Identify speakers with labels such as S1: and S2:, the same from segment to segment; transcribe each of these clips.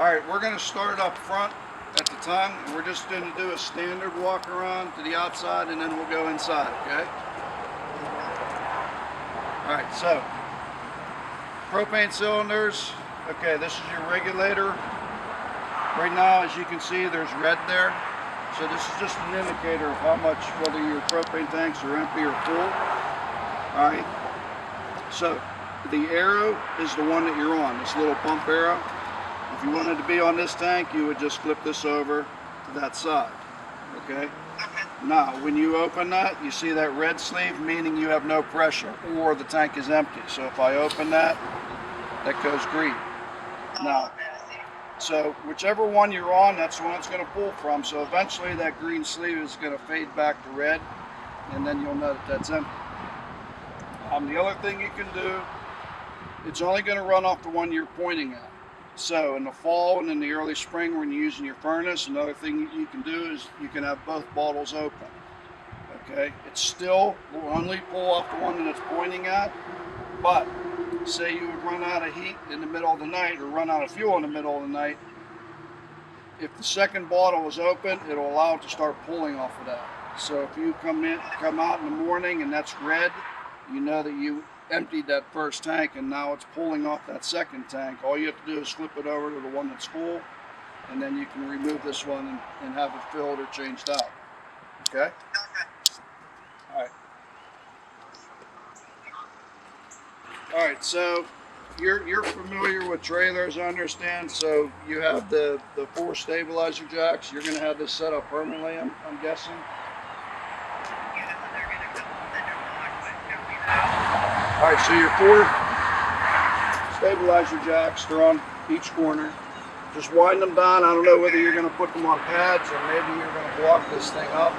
S1: Alright, we're going to start up front at the time. We're just going to do a standard walk around to the outside and then we'll go inside, okay? Alright, so propane cylinders. Okay, this is your regulator. Right now, as you can see, there's red there. So this is just an indicator of how much, whether your propane tanks are empty or full. Alright, so the arrow is the one that you're on, this little pump arrow. If you wanted to be on this tank, you would just flip this over to that side, okay? Now, when you open that, you see that red sleeve, meaning you have no pressure, or the tank is empty. So if I open that, that goes green. Now, so whichever one you're on, that's the one it's going to pull from. So eventually that green sleeve is going to fade back to red, and then you'll know that that's empty. The other thing you can do, it's only going to run off the one you're pointing at. So in the fall and in the early spring when you're using your furnace, another thing you can do is you can have both bottles open. Okay, it still will only pull off the one that it's pointing at, but say you would run out of heat in the middle of the night or run out of fuel in the middle of the night, if the second bottle is open, it'll allow it to start pulling off of that. So if you come out in the morning and that's red, you know that you emptied that first tank and now it's pulling off that second tank. All you have to do is flip it over to the one that's full, and then you can remove this one and have it filled or changed out. Okay? Alright. Alright, so you're familiar with trailers, I understand. So you have the 4 stabilizer jacks. You're going to have this set up permanently, I'm guessing. Alright, so your 4 stabilizer jacks, they're on each corner. Just wind them down. I don't know whether you're going to put them on pads or maybe you're going to block this thing up.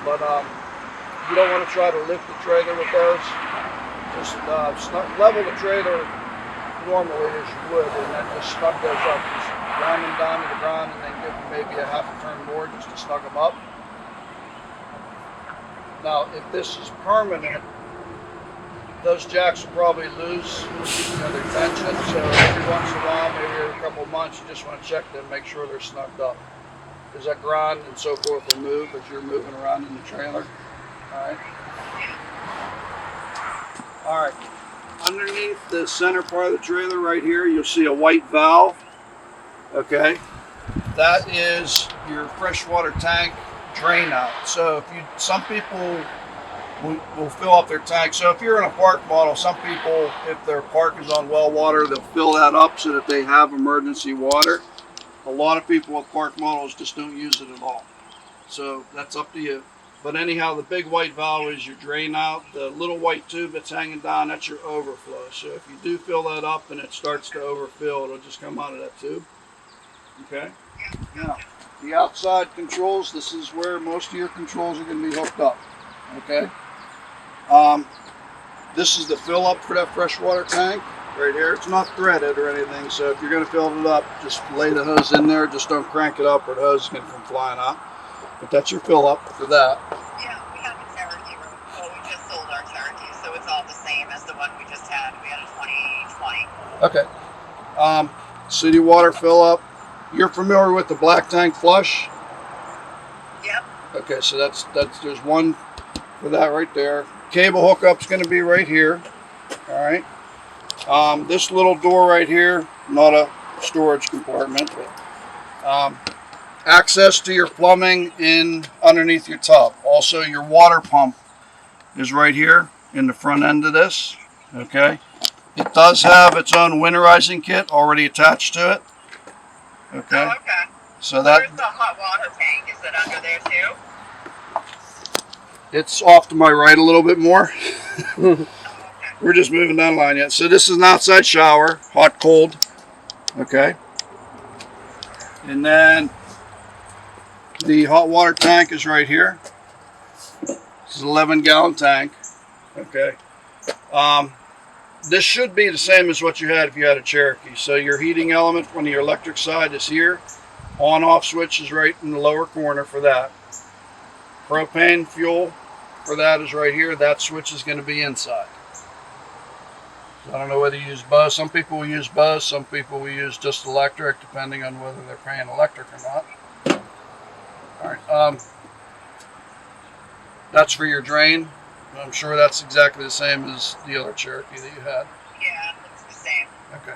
S1: But you don't want to try to lift the trailer with those. Just level the trailer normally as you would, and then just snug those up. Just wind them down to the ground and then give them maybe a half a turn more just to snug them up. Now, if this is permanent, those jacks will probably lose their tension, so every once in a while, maybe every couple of months, you just want to check them, make sure they're snugged up. Because that grind and so forth will move as you're moving around in the trailer. Alright. Alright. Underneath the center part of the trailer right here, you'll see a white valve. Okay. That is your freshwater tank drain out. So some people will fill up their tank. So if you're in a park model, some people, if their park is on well water, they'll fill that up so that they have emergency water. A lot of people with park models just don't use it at all. So that's up to you. But anyhow, the big white valve is your drain out. The little white tube that's hanging down, that's your overflow. So if you do fill that up and it starts to overfill, it'll just come out of that tube. Okay? Now, the outside controls, this is where most of your controls are going to be hooked up. Okay? This is the fill up for that freshwater tank right here. It's not threaded or anything, so if you're going to fill it up, just lay the hose in there. Just don't crank it up or the hose is going to come flying out. But that's your fill up for that.
S2: Yeah, we have a Cherokee room. Well, we just sold our Cherokee, so it's all the same as the one we just had. We had a 2020.
S1: Okay. City water fill up. You're familiar with the black tank flush?
S2: Yep.
S1: Okay, so that's there's one for that right there. Cable hookup's going to be right here. All right. This little door right here, not a storage compartment, but access to your plumbing in underneath your tub. Also, your water pump is right here in the front end of this. Okay. It does have its own winterizing kit already attached to it. Okay.
S2: Oh, okay.
S1: So that.
S2: Where's the hot water tank? Is it under there too?
S1: It's off to my right a little bit more.
S2: Oh, okay.
S1: We're just moving down the line yet. So this is an outside shower, hot, cold. Okay. And then the hot water tank is right here. This is an 11-gallon tank. Okay. This should be the same as what you had if you had a Cherokee. So your heating element on your electric side is here. On-off switch is right in the lower corner for that. Propane fuel for that is right here. That switch is going to be inside. I don't know whether you use both. Some people will use both. Some people will use just electric, depending on whether they're paying electric or not. All right. That's for your drain. I'm sure that's exactly the same as the other Cherokee that you had.
S2: Yeah, it's the same.
S1: Okay.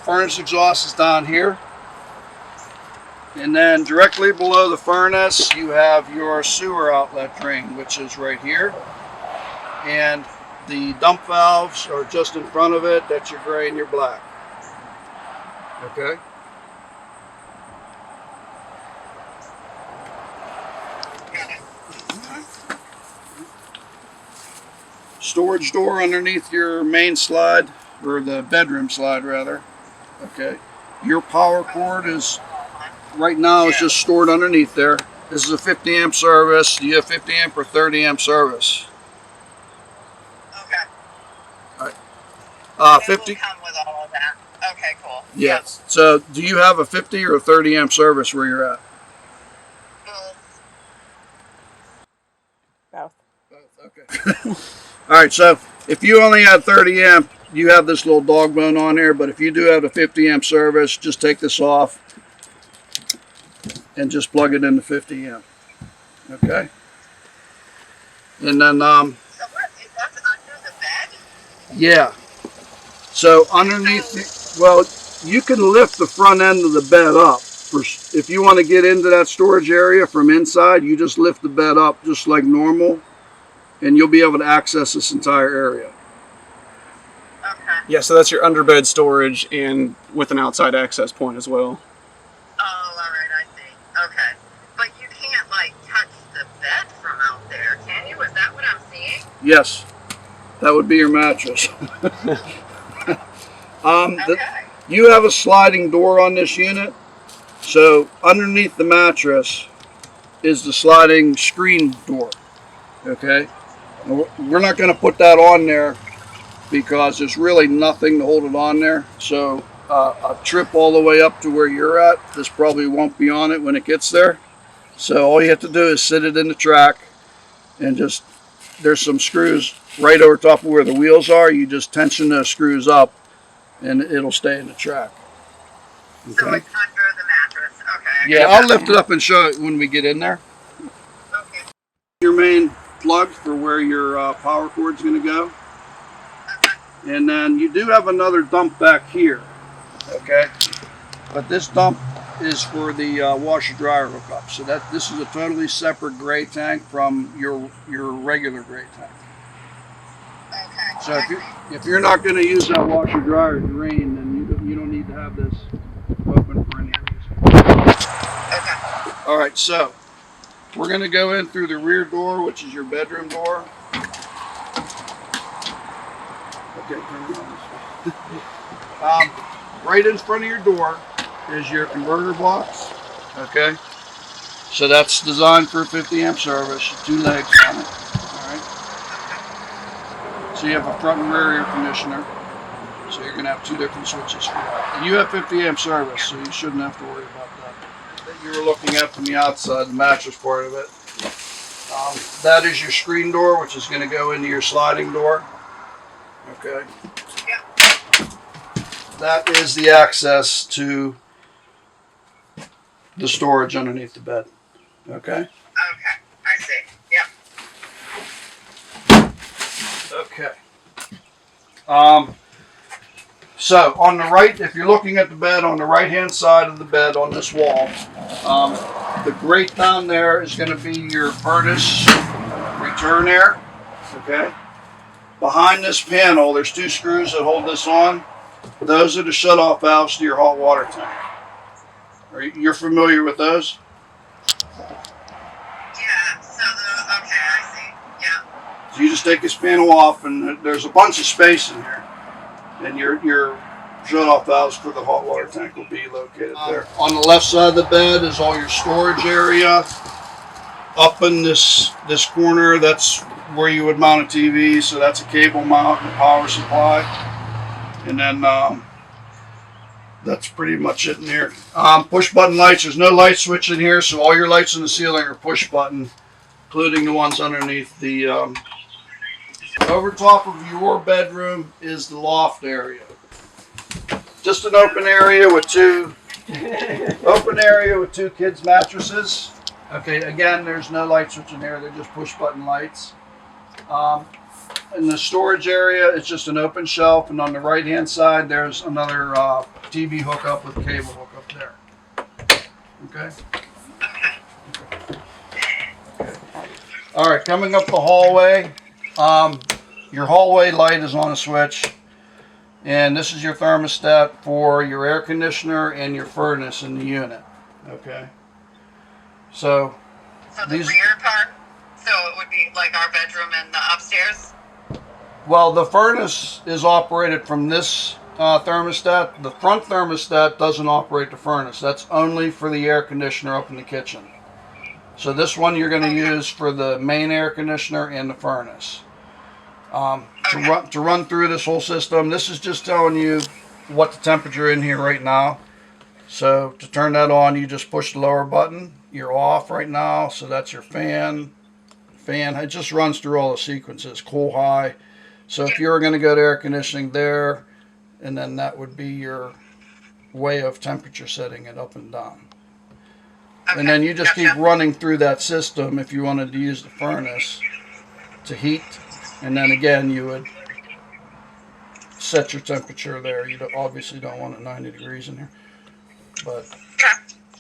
S1: Furnace exhaust is down here. And then directly below the furnace, you have your sewer outlet drain, which is right here. And the dump valves are just in front of it. That's your gray and your black. Okay. Storage door underneath your main slide, or the bedroom slide rather. Okay. Your power cord is right now is just stored underneath there. This is a 50 amp service. Do you have 50 amp or 30 amp service?
S2: Okay.
S1: All right. 50.
S2: Will come with all of that. Okay, cool.
S1: Yes. Yep. So do you have a 50 or 30 amp service where you're at?
S2: Both.
S1: Okay. All right. So if you only had 30 amp, you have this little dog bone on here. But if you do have a 50 amp service, just take this off and just plug it into 50 amp. Okay. And then
S2: So what? Is that under the bed?
S1: Yeah. So underneath, well, you can lift the front end of the bed up. If you want to get into that storage area from inside, you just lift the bed up just like normal, and you'll be able to access this entire area.
S2: Okay.
S3: Yeah, so that's your underbed storage and with an outside access point as well.
S2: Oh, all right, I see. Okay. But you can't, like, touch the bed from out there, can you? Is that what I'm seeing?
S1: Yes. That would be your mattress.
S2: Okay.
S1: You have a sliding door on this unit. So underneath the mattress is the sliding screen door. Okay. We're not going to put that on there because there's really nothing to hold it on there. So a trip all the way up to where you're at, this probably won't be on it when it gets there. So all you have to do is sit it in the track and just, there's some screws right over top of where the wheels are. You just tension those screws up and it'll stay in the track. Okay.
S2: So it's under the mattress. Okay.
S1: Yeah, I'll lift it up and show it when we get in there.
S2: Okay.
S1: Your main plug for where your power cord's going to go. And then you do have another dump back here. Okay. But this dump is for the washer dryer hookup. So this is a totally separate gray tank from your regular gray tank.
S2: Okay.
S1: So if you're not going to use that washer dryer drain, then you don't need to have this open for any reason.
S2: Okay.
S1: All right, so we're going to go in through the rear door, which is your bedroom door. Okay, turn it on this way. Right in front of your door is your converter box. Okay, so that's designed for a 50 amp service, 2 legs on it. All right. So you have a front and rear air conditioner. So you're going to have 2 different switches for that. And you have 50 amp service, so you shouldn't have to worry about that. That you were looking at from the outside, the mattress part of it. That is your screen door, which is going to go into your sliding door. Okay.
S2: Yeah.
S1: That is the access to the storage underneath the bed. Okay.
S2: Okay. I see. Yep.
S1: Okay. So on the right, if you're looking at the bed, on the right-hand side of the bed on this wall, the grate down there is going to be your furnace return air. Okay. Behind this panel, there's 2 screws that hold this on. Those are the shut-off valves to your hot water tank. You're familiar with those?
S2: Yeah. Okay, I see. Yeah.
S1: So you just take this panel off, and there's a bunch of space in here. And your shut-off valves for the hot water tank will be located there. On the left side of the bed is all your storage area. Up in this corner, that's where you would mount a TV. So that's a cable mount and a power supply. And then that's pretty much it in here. Push button lights. There's no light switch in here, so all your lights in the ceiling are push button. including the ones underneath the. Over top of your bedroom is the loft area. Just an open area with two kids' mattresses. Okay, again, there's no light switch in here. They're just push button lights. In the storage area, it's just an open shelf, and on the right hand side, there's another TV hookup with cable hookup there. Okay. All right, coming up the hallway. Your hallway light is on a switch, and this is your thermostat for your air conditioner and your furnace in the unit. Okay. So
S2: the rear part, so it would be like our bedroom and the upstairs?
S1: Well, the furnace is operated from this thermostat. The front thermostat doesn't operate the furnace. That's only for the air conditioner up in the kitchen. So this one you're going to use for the main air conditioner and the furnace. To run through this whole system, this is just telling you what the temperature in here right now. So to turn that on, you just push the lower button. You're off right now, so that's your fan. It just runs through all the sequences, cool, high. So if you were going to go to air conditioning there, and then that would be your way of temperature setting it up and down. Okay. And then you just keep running through that system if you wanted to use the furnace to heat. And then again, you would set your temperature there. You obviously don't want it 90 degrees in here. But,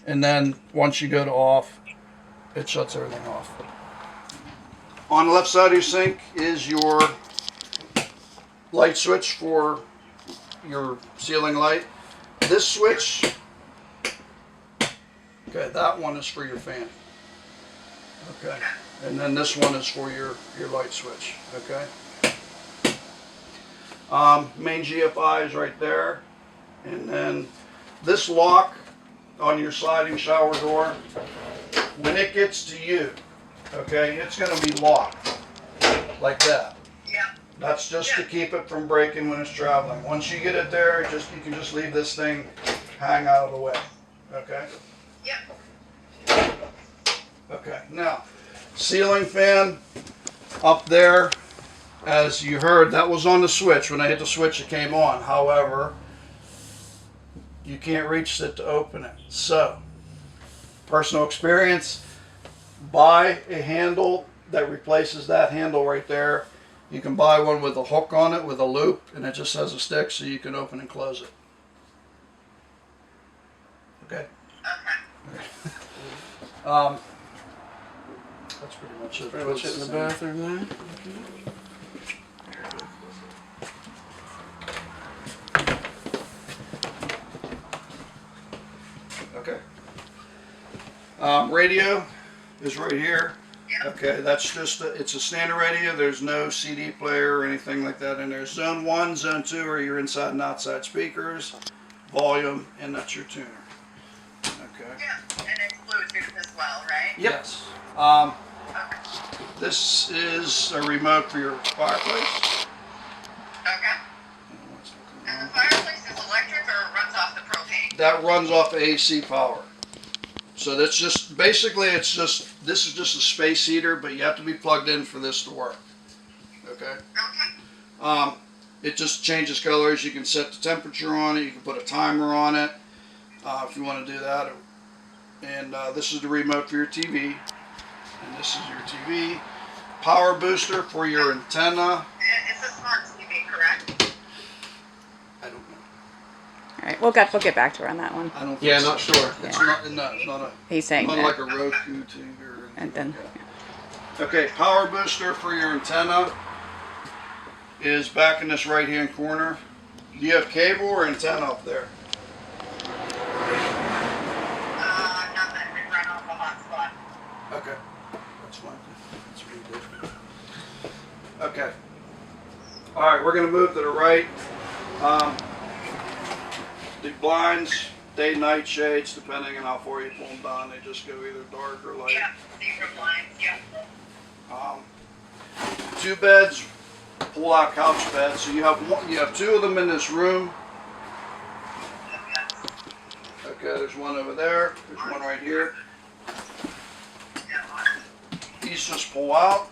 S1: and then once you go to off, it shuts everything off. On the left side of your sink is your light switch for your ceiling light. This switch, okay, that one is for your fan. Okay, and then this one is for your light switch. Okay. Main GFI is right there, and then this lock on your sliding shower door, when it gets to you, okay, it's going to be locked like that.
S2: Yeah.
S1: That's just to keep it from breaking when it's traveling. Once you get it there, you can just leave this thing hang out of the way. Okay?
S2: Yeah.
S1: Okay. Now, ceiling fan up there, as you heard, that was on the switch. When I hit the switch, it came on. However, you can't reach it to open it. So, personal experience, buy a handle that replaces that handle right there. You can buy one with a hook on it with a loop, and it just has a stick so you can open and close it. Okay?
S2: Okay.
S1: That's pretty much it.
S3: Pretty much it in the bathroom there.
S1: Okay. Radio is right here. Okay, that's just it's a standard radio. There's no CD player or anything like that in there. Zone 1, Zone 2 are your inside and outside speakers, volume, and that's your tuner. Okay.
S2: Yeah, and it's Bluetooth as well, right?
S1: Yes.
S2: Okay.
S1: This is a remote for your fireplace.
S2: Okay. And the fireplace is electric or it runs off the propane?
S1: That runs off AC power. So that's just, basically this is just a space heater, but you have to be plugged in for this to work. Okay?
S2: Okay.
S1: It just changes colors. You can set the temperature on it. You can put a timer on it if you want to do that. And this is the remote for your TV. And this is your TV. Power booster for your antenna.
S2: It's a smart TV, correct?
S1: I don't know.
S4: All right, we'll get back to her on that one.
S1: I don't think
S3: Yeah,
S1: so.
S3: not sure.
S1: It's
S4: Yeah.
S1: not a.
S4: He's saying
S1: Not
S4: that.
S1: like a Roku TV or anything
S4: And then,
S1: like that. Okay, power booster for your antenna is back in this right hand corner. Do you have cable or antenna up there?
S2: Nothing. We run off a hotspot.
S1: Okay, that's fine. That's really good. Okay. All right, we're going to move to the right. The blinds, day-night shades, depending on how far you pull them down, they just go either dark or light.
S2: Yeah, zebra blinds, yeah.
S1: 2 beds, pull-out couch beds. So you have 2 of them in this room. Okay, there's one over there. There's one right here. these just pull out.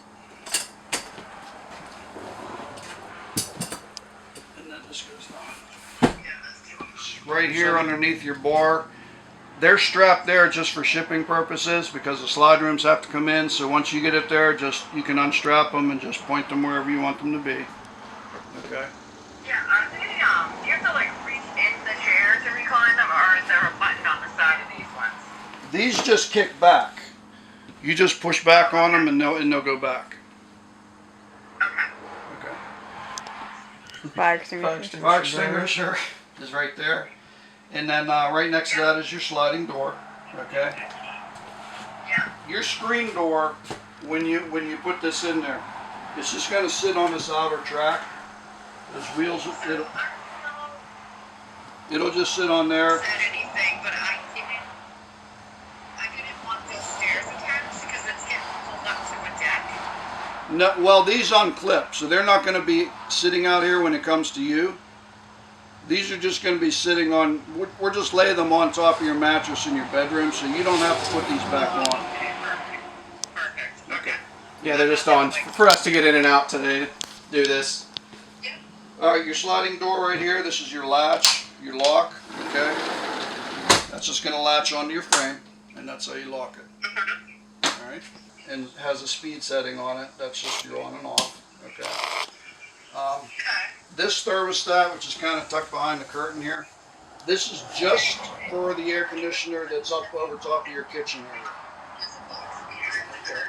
S1: And then this goes down. Right here underneath your bar. They're strapped there just for shipping purposes because the slide rooms have to come in. So once you get it there, just you can unstrap them and just point them wherever you want them to be. Okay.
S2: Yeah, are they, do you have to like reach into the chair to recline them, or is there a button on the side of these ones?
S1: These just kick back. You just push back on them and they'll go back.
S2: Okay.
S1: Okay.
S4: Fire extinguisher.
S1: Fire extinguisher is right there. And then right next to that is your sliding door. Okay.
S2: Yeah.
S1: Your screen door, when you put this in there, it's just going to sit on this outer track. Those wheels, it'll just sit on there.
S2: Said anything, but I didn't want the stairs attached because it's getting pulled up to a deck.
S1: No, well, these unclip, so they're not going to be sitting out here when it comes to you. These are just going to be sitting on, we're just laying them on top of your mattress in your bedroom, so you don't have to put these back on.
S2: Okay, perfect. Okay.
S3: Yeah, they're just on for us to get in and out today. Do this.
S2: Yeah.
S1: All right, your sliding door right here, this is your latch, your lock, okay? That's just going to latch onto your frame, and that's how you lock it. All right? And it has a speed setting on it. That's just your on and off, okay? This thermostat, which is kind of tucked behind the curtain here, this is just for the air conditioner that's up over top of your kitchen area. Okay.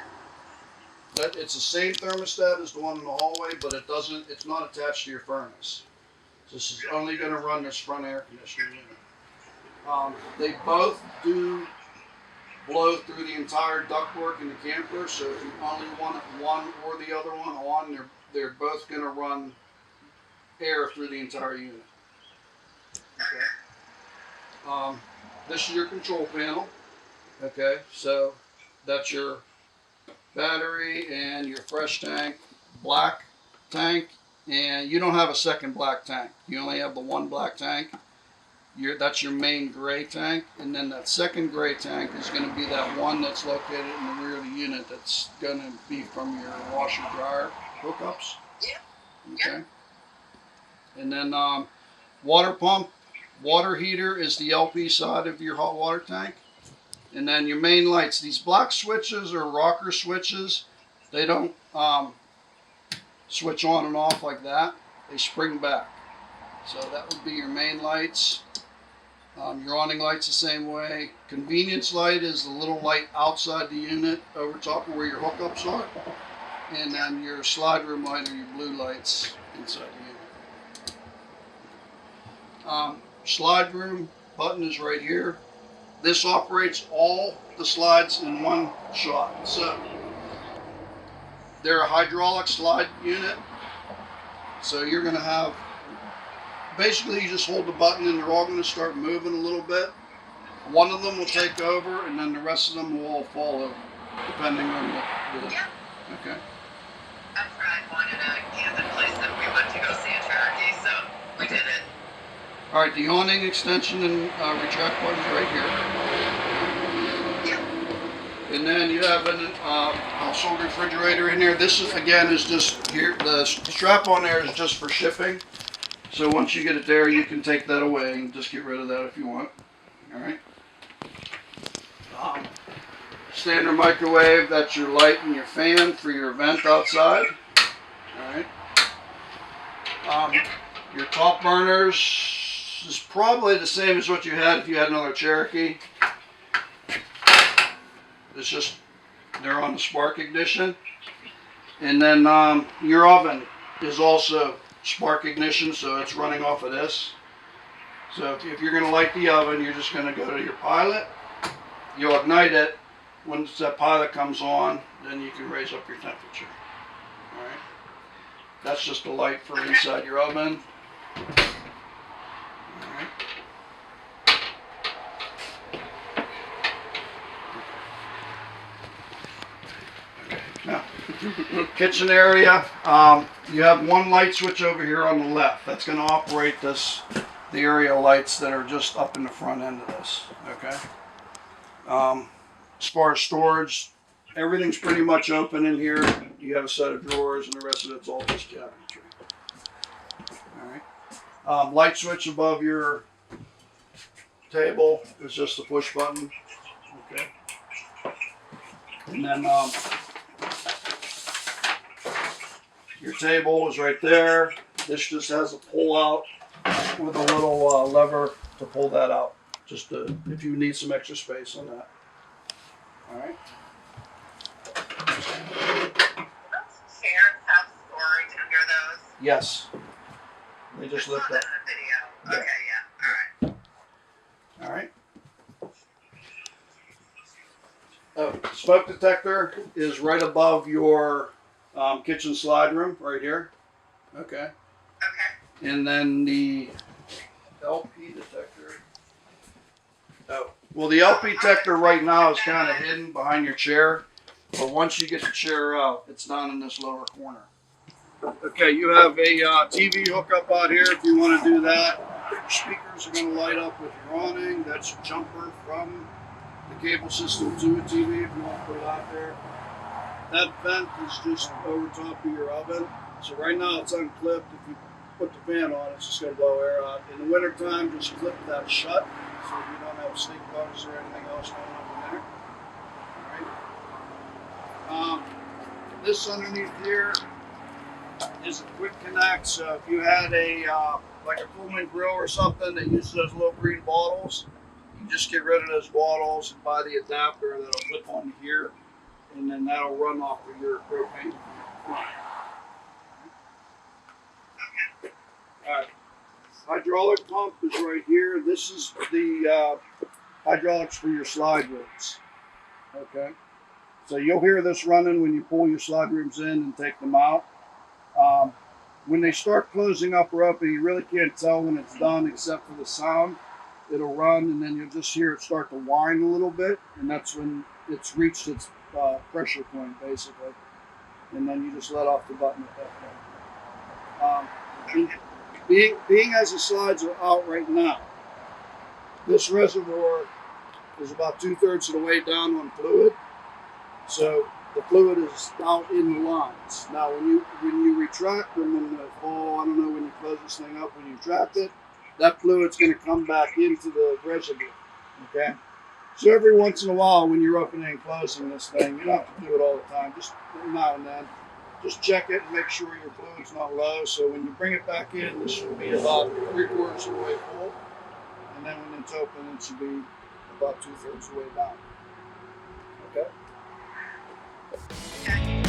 S1: That it's the same thermostat as the one in the hallway, but it's not attached to your furnace. This is only going to run this front air conditioning unit. They both do blow through the entire ductwork in the camper, so if you only want one or the other one on, they're both going to run air through the entire unit. Okay. This is your control panel. Okay, so that's your battery and your fresh tank, black tank, and you don't have a second black tank. You only have the one black tank. That's your main gray tank, and then that second gray tank is going to be that one that's located in the rear of the unit that's going to be from your washer dryer hookups.
S2: Yeah.
S1: Okay. And then water pump, water heater is the LP side of your hot water tank. And then your main lights, these black switches or rocker switches, they don't switch on and off like that. They spring back. So that would be your main lights. Your awning light's the same way. Convenience light is the little light outside the unit over top of where your hookups are. And then your slide room light are your blue lights inside the unit. Slide room button is right here. This operates all the slides in one shot. So they're a hydraulic slide unit. So you're going to have, basically you just hold the button and they're all going to start moving a little bit. One of them will take over and then the rest of them will all fall over, depending on the
S2: Yeah.
S1: okay.
S2: That's right. I wanted a camping place that we went to go see in Cherokee, so we did it.
S1: All right, the awning extension and retract button is right here.
S2: Yeah.
S1: And then you have an household refrigerator in there. This is, again, is just here. The strap on there is just for shipping. So once you get it there, you can take that away and just get rid of that if you want. All right. Standard microwave. That's your light and your fan for your vent outside. All right. Your top burners is probably the same as what you had if you had another Cherokee. It's just they're on the spark ignition. And then your oven is also spark ignition, so it's running off of this. So if you're going to light the oven, you're just going to go to your pilot. You'll ignite it. Once that pilot comes on, then you can raise up your temperature. All right. That's just a light for inside your oven. All right. Now, kitchen area, you have one light switch over here on the left. That's going to operate the area lights that are just up in the front end of this. Okay. As far as storage, everything's pretty much open in here. You have a set of drawers, and the rest of it's all just cabinetry. All right. Light switch above your table is just a push button. Okay. And then your table is right there. This just has a pull out with a little lever to pull that out. Just if you need some extra space on that. All right.
S2: Chairs have storage under those.
S1: Yes. They just
S2: It's
S1: lift
S2: not
S1: up.
S2: in the video.
S1: Yeah.
S2: Okay, yeah. All right.
S1: All right. Oh, smoke detector is right above your kitchen slide room, right here. Okay.
S2: Okay.
S1: And then the LP detector. Oh, well, the LP detector right now is kind of hidden behind your chair, but once you get the chair out, it's down in this lower corner. Okay, you have a TV hookup out here if you want to do that. Your speakers are going to light up with your awning. That's a jumper from the cable system to a TV if you want to put it out there. That vent is just over top of your oven. So right now it's unclipped. If you put the fan on, it's just going to blow air out. In the wintertime, just clip that shut so you don't have stink bugs or anything else going up in there. All right. This underneath here is a quick connect. So if you had a like a Pullman grill or something that uses those little green bottles, you just get rid of those bottles and buy the adapter that'll clip onto here, and then that'll run off of your propane. Alright. Hydraulic pump is right here. This is the hydraulics for your slide rooms. Okay. So you'll hear this running when you pull your slide rooms in and take them out. When they start closing up or open, you really can't tell when it's done except for the sound. It'll run, and then you'll just hear it start to whine a little bit, and that's when it's reached its pressure point, basically. And then you just let off the button at that point. Being as the slides are out right now, this reservoir is about 2/3 of the way down on fluid. So the fluid is out in the lines. Now, when you retract them in the fall, I don't know when you close this thing up, when you retract it, that fluid's going to come back into the reservoir. Okay? So every once in a while, when you're opening and closing this thing, you don't have to do it all the time. Just now and then, just check it and make sure your fluid's not low. So when you bring it back in, this should be about 3/4 of the way full. And then when it's open, it should be about 2/3 of the way down. Okay?
S2: Okay.